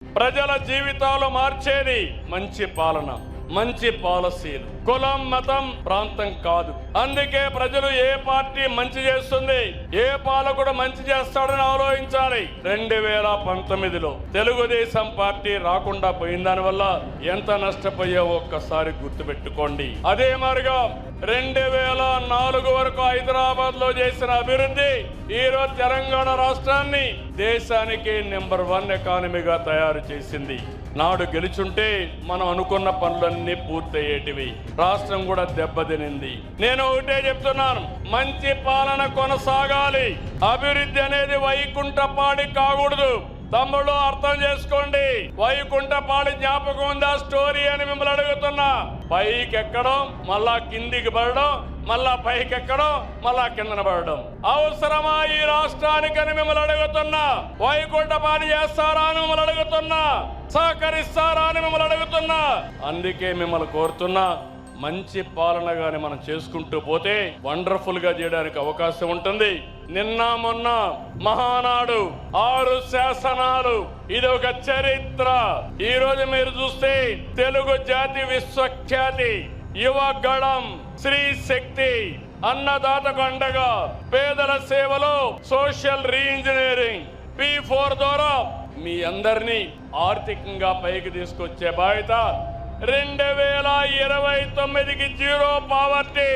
ప్రజల జీవితాలు మార్చేది మంచి పాలన, మంచి పాలసీలు. కులం, మతం, ప్రాంతం కాదు. అందుకే ప్రజలు ఏ పార్టీ మంచి చేస్తుంది, ఏ పాలకుడు మంచి చేస్తాడని ఆలోచించాలి. 2019లో తెలుగుదేశం పార్టీ రాకుండా పోయిన దాని వల్ల ఎంత నష్టపోయా ఒక్కసారి గుర్తుపెట్టుకోండి. అదే మాదిరిగా 2004 వరకు హైదరాబాద్ లో చేసిన అభివృద్ధి ఈ రోజు తెలంగాణ రాష్ట్రాన్ని దేశానికి నెంబర్ 1 ఎకానమీగా తయారు చేసింది. నాడు గెలుచుంటే మనం అనుకున్న పనులన్నీ పూర్తయ్యేటివి. రాష్ట్రం కూడా దెబ్బతినింది. నేను ఒకటే చెప్తున్నాను, మంచి పాలన కొనసాగాలి. అభివృద్ధి అనేది వైకుంఠపాడి కాకూడదు. తమ్ముళ్ళు అర్థం చేసుకోండి. వైకుంఠపాడి జ్ఞాపకం ఉందా స్టోరీ అని మిమ్మల్ని అడుగుతున్నా. పైకి ఎక్కడం, మళ్ళా కిందికి పడడం, మళ్ళా పైకి ఎక్కడం, మళ్ళా కిందన పడడం అవసరమా ఈ రాష్ట్రానికని మిమ్మల్ని అడుగుతున్నా. వైకుంఠపాడి చేస్తారా అని మిమ్మల్ని అడుగుతున్నా. సహకరిస్తారా అని మిమ్మల్ని అడుగుతున్నా. అందుకే మిమ్మల్ని కోరుతున్నా, మంచి పాలన గాని మనం చేసుకుంటూ పోతే వండర్ఫుల్ గా చేయడానికి అవకాశం ఉంటుంది. నిన్న మొన్న మహానాడు 6 శాసనాలు, ఇది ఒక చరిత్ర. ఈ రోజు మీరు చూస్తే తెలుగు జాతి విశ్వఖ్యాతి, యువగళం, స్త్రీ శక్తి, అన్నదాతకు అండగా, పేదల సేవలో సోషల్ రీఇంజనీరింగ్ P4 ద్వారా మీ అందరినీ ఆర్థికంగా పైకి తీసుకొచ్చే బాధ్యత 2029కి జీరో పావర్టీ.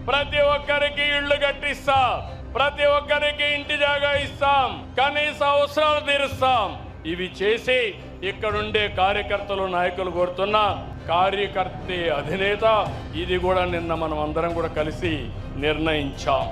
ప్రతి ఒక్కరికి ఇళ్లు కట్టిస్తాం, ప్రతి ఒక్కరికి ఇంటి జాగా ఇస్తాం, కనీస అవసరాలు తీరుస్తాం. ఇవి చేసి ఇక్కడుండే కార్యకర్తలు, నాయకులు కోరుతున్న కార్యకర్తే అధినేత. ఇది కూడా నిన్న మనం అందరం కూడా కలిసి నిర్ణయించాం.